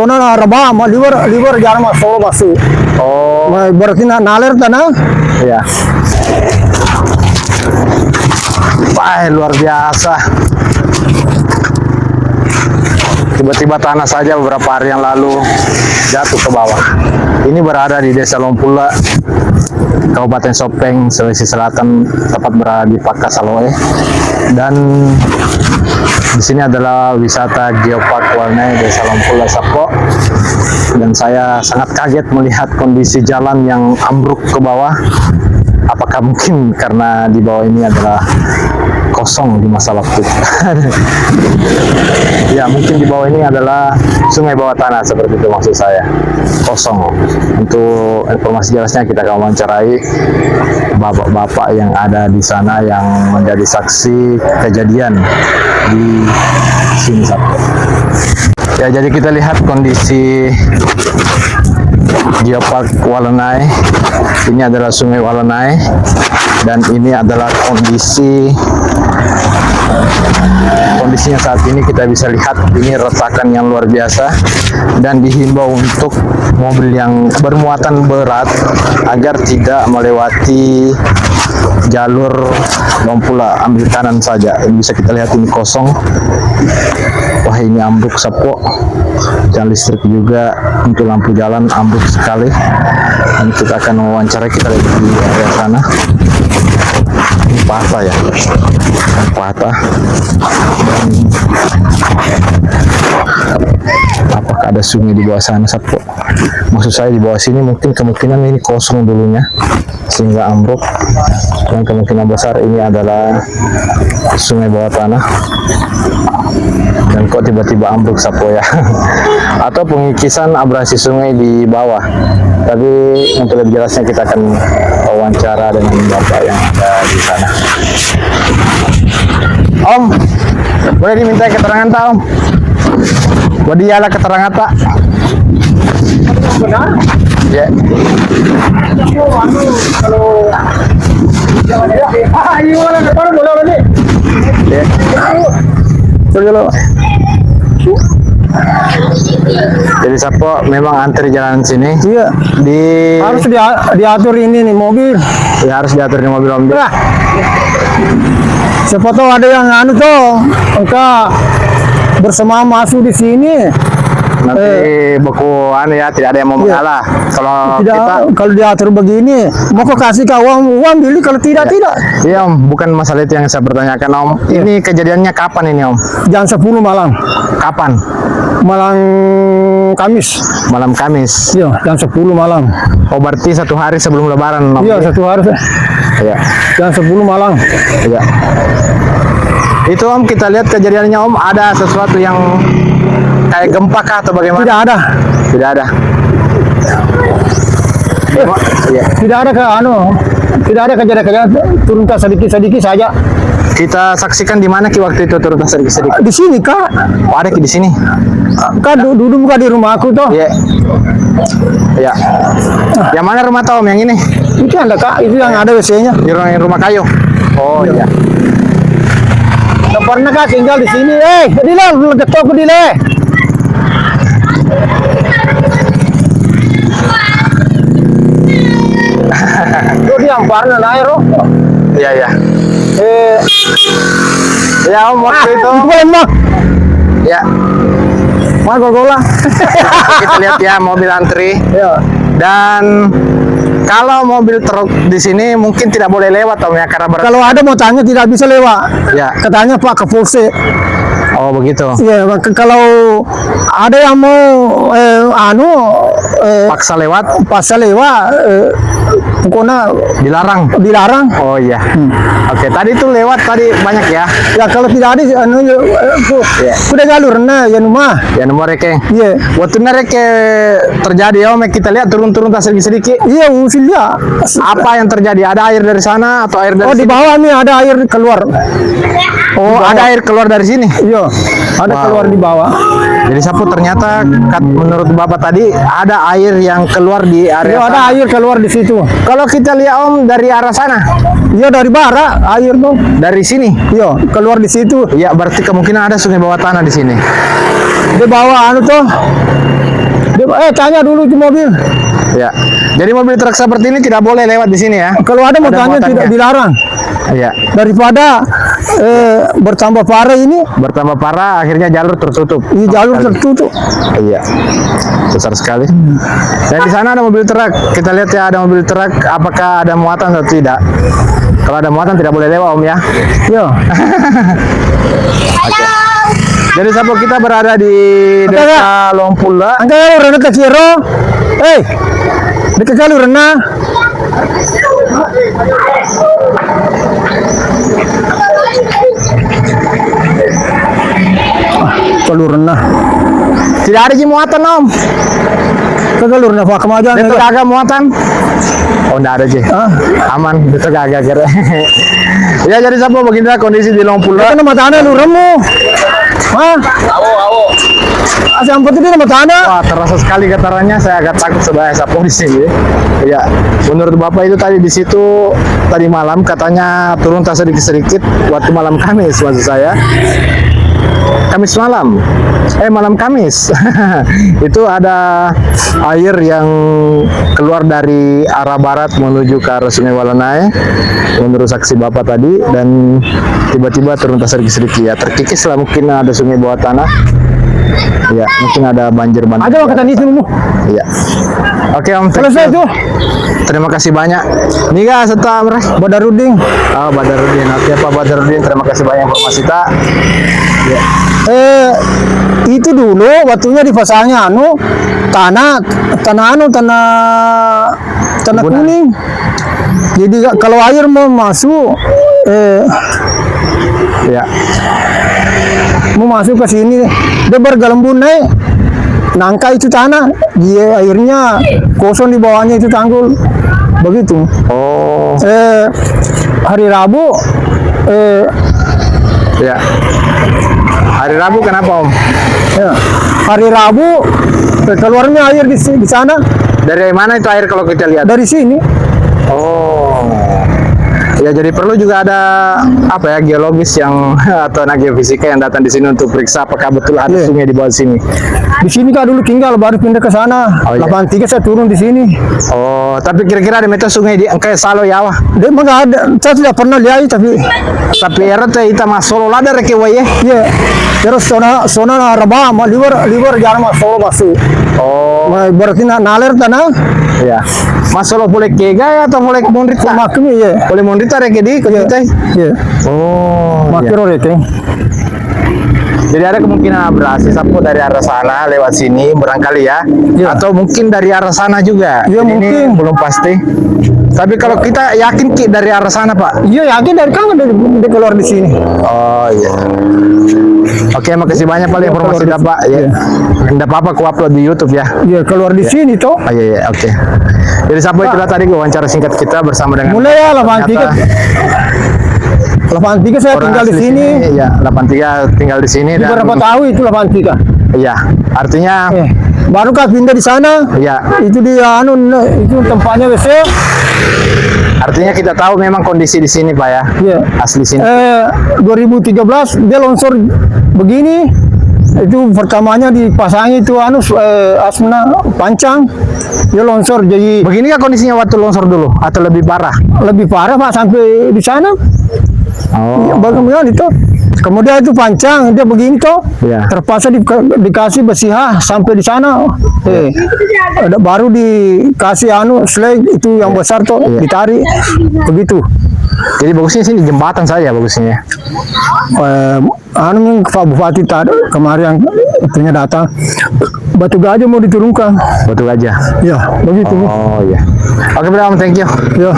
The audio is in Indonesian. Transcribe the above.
Ona raba ma liver jalan masuk. Oh, Berarti naler tanah. iya. Wah, luar biasa. Tiba-tiba tanah saja beberapa hari yang lalu jatuh ke bawah. Ini berada di Desa Lompulle, Kabupaten Soppeng, Sulawesi Selatan, tepat berada di Oleh. Dan di sini adalah wisata Geopark Walennae, Desa Lompulle, Separuh. Dan saya sangat kaget melihat kondisi jalan yang ambruk ke bawah. Apakah mungkin karena di bawah ini adalah kosong di masa waktu? Ya, mungkin di bawah ini adalah sungai bawah tanah, seperti itu maksud saya. Kosong. Untuk informasi jelasnya kita akan wawancarai bapak-bapak yang ada di sana yang menjadi saksi kejadian di sini. Ya, jadi kita lihat kondisi Geopark Walennae. Ini adalah sungai Walennae dan ini adalah kondisinya saat ini. Kita bisa lihat ini retakan yang luar biasa dan dihimbau untuk mobil yang bermuatan berat agar tidak melewati jalur Lompulle, ambil kanan saja. Bisa kita lihat ini kosong. Wah, ini ambruk Separuh. Jalan listrik juga, untuk lampu jalan ambruk sekali. Dan kita akan mewawancarai, kita lihat di area sana. Ini patah ya, patah. Dan apakah ada sungai di bawah sana, Separuh? Maksud saya di bawah sini mungkin kemungkinan ini kosong dulunya sehingga ambruk, dan kemungkinan besar ini adalah sungai bawah tanah. Dan kok tiba-tiba ambruk, Separuh ya? Atau pengikisan abrasi sungai di bawah. Tapi untuk lebih jelasnya kita akan wawancara dengan bapak yang ada di sana. Om, boleh diminta keterangan tak, Om? Boleh diala keterangan tak? Benar? Ya. Jadi Separuh memang antri jalan sini. Iya. Harus diatur ini nih mobil. Ya, harus diatur di mobil Om. Nah, siapa tahu ada yang enggak bersama masuk di sini. Nanti beku ya, tidak ada yang mau mengalah. Kalau diatur begini, mau kasih ke uang beli, kalau tidak. Iya Om, bukan masalah itu yang saya pertanyakan Om. Iya. Ini kejadiannya kapan ini Om? Jam 10 malam. Kapan? Malam Kamis. Malam Kamis. Iya, jam 10 malam. Oh, berarti satu hari sebelum Lebaran Om? Iya, satu hari. Iya. Jam 10 malam. Iya. Itu Om, kita lihat kejadiannya Om, ada sesuatu yang kayak gempa kah atau bagaimana? Tidak ada. Tidak ada. Iya. Tidak ada kejadian turun sedikit saja. Kita saksikan di mana Ki waktu itu turun sedikit? Di sini Kak. Oh, ada Ki di sini. Kak duduk bukan di rumahku toh. Iya. Iya. Yang mana rumah Tom yang ini? Itu ada Kak, itu yang ada WC-nya. Di rumah kayu. Oh iya. Nggak pernah Kak tinggal di sini. Dile, belum ketok Dile. Itu yang pernah naik roh. Iya iya. Ya Om, waktu itu. Ya. Mau gogola. Kita lihat ya mobil antri. Ya. Dan kalau mobil truk di sini mungkin tidak boleh lewat Om ya, karena kalau ada mau tanya tidak bisa lewat. Ya. Katanya Pak Kapolsek. Oh begitu. Iya, kalau ada yang mau paksa lewat, pokoknya dilarang. Oh iya. Oke, tadi itu lewat tadi banyak ya. Ya kalau tidak ada udah jalur ya rumah. Ya nomor reke. Iya. Waktu reke terjadi Om, kita lihat turun-turun sedikit. Iya, usil ya. Apa yang terjadi? Ada air dari sana atau air dari sini? Di bawah nih ada air keluar. Oh, ada air keluar dari sini? Iya, ada keluar di bawah. Jadi Separuh, ternyata menurut Bapak tadi ada air yang keluar di area. Iya, ada air keluar di situ. Kalau kita lihat Om dari arah sana? Iya, dari barat air tuh. Dari sini? Iya, keluar di situ. Iya, berarti kemungkinan ada sungai bawah tanah di sini. Di bawah tuh. tanya dulu ke mobil. Ya. Jadi mobil truk seperti ini tidak boleh lewat di sini ya. Kalau ada muatannya tidak dilarang. Iya. Daripada bertambah parah ini. Bertambah parah, akhirnya jalur tertutup. Iya, jalur tertutup. Iya. Besar sekali. Dan di sana ada mobil truk. Kita lihat ya, ada mobil truk. Apakah ada muatan atau tidak? Kalau ada muatan tidak boleh lewat, Om ya. Ya. Oke. Jadi sahabat, kita berada di Desa Lompulle. Angka rena keciro. Dekat kali rena. Kalau renah Tidak ada muatan, Om. kalau renah pak kemajuan Itu agak muatan. Oh, enggak ada sih. Aman, itu agak kere. Ya, jadi sahabat, beginilah kondisi di Lompulle. Itu nama tanah lu remu. Awo. Asam putih itu nama tanah. Wah, terasa sekali getarannya. Saya agak takut sebagai sapo di sini. Ya, menurut Bapak itu tadi di situ tadi malam katanya turun tas sedikit-sedikit waktu malam Kamis, maksud saya. Kamis malam. Malam Kamis. Itu ada air yang keluar dari arah barat menuju ke arah Sungai Walennae menurut saksi Bapak tadi, dan tiba-tiba turun tas sedikit-sedikit ya, terkikis lah, mungkin ada sungai bawah tanah. Ya, mungkin ada banjir bandang. Ada kata di sini. Iya. Oke, Om. Selesai tuh. Terima kasih banyak. Nika serta Badarudin. Oh, Badarudin. Oke, Pak Badarudin, terima kasih banyak informasi tak. Ya. Itu dulu waktunya dipasangnya tanah kuning. Jadi kalau air mau masuk Ya. mau masuk ke sini dia bergelembung naik nangka itu tanah, dia airnya kosong di bawahnya itu tanggul begitu. Oh. Hari Rabu Ya. Hari Rabu kenapa, Om? ya, hari Rabu keluarnya air di sana. Dari mana itu air kalau kita lihat? Dari sini. Oh. Ya, jadi perlu juga ada apa ya, geologis yang atau anak geofisika yang datang di sini untuk periksa apakah betul ada sungai di bawah sini. Di sini kan dulu tinggal, baru pindah ke sana. Oh, iya. 83 saya turun di sini. Oh, tapi kira-kira ada meta sungai di kayak Salo Yawa. Dia nggak ada, saya tidak pernah lihat tapi era teh ita masolo lada reke waye. ya terus sona raba ma liver jalan masuk masuk. Oh, Berarti naler tanah. ya. Masolo boleh kega ya atau boleh mondrita? Makanya ya. Boleh mondrita reke di kita. Ya. Oh, Makiro itu. Jadi ada kemungkinan abrasi sapu dari arah sana lewat sini barangkali ya. Ya. Atau mungkin dari arah sana juga. Ya, Jadi mungkin. ini belum pasti. Tapi kalau kita yakin Ki dari arah sana, Pak. Iya yakin dari kan dia keluar di sini. Oh iya. Oke, makasih banyak Pak informasi Bapak. Ya. Enggak apa-apa ku upload di YouTube ya. Iya keluar di sini toh. Oh iya, oke. Jadi sampai itulah tadi wawancara singkat kita bersama dengan Mulai ya lapangan tiket. Lapangan tiga saya orang tinggal di asli sini. Ya, 83 tinggal di sini dan Berapa tahun itu lapangan tiga? iya, artinya Baru kan pindah di sana. iya. Itu dia itu tempatnya WC. Artinya kita tahu memang kondisi di sini, Pak ya. Iya. Asli sini. 2013 dia longsor begini. Itu pertamanya dipasangnya itu asmana pancang. Dia longsor jadi Begini kah kondisinya waktu longsor dulu atau lebih parah? lebih parah Pak sampai di sana. Oh. Bagaimana itu? Kemudian itu pancang dia begini toh. Iya. Terpaksa dikasih besihah sampai di sana. Baru dikasih slag itu yang besar toh ditarik begitu. Jadi bagusnya sini jembatan saja bagusnya. Pak Bupati tadi kemarin yang punya datang batu gajah mau diturunkan. Batu gajah. Ya begitu. Oh iya. Oke, Bro, thank you. Ya.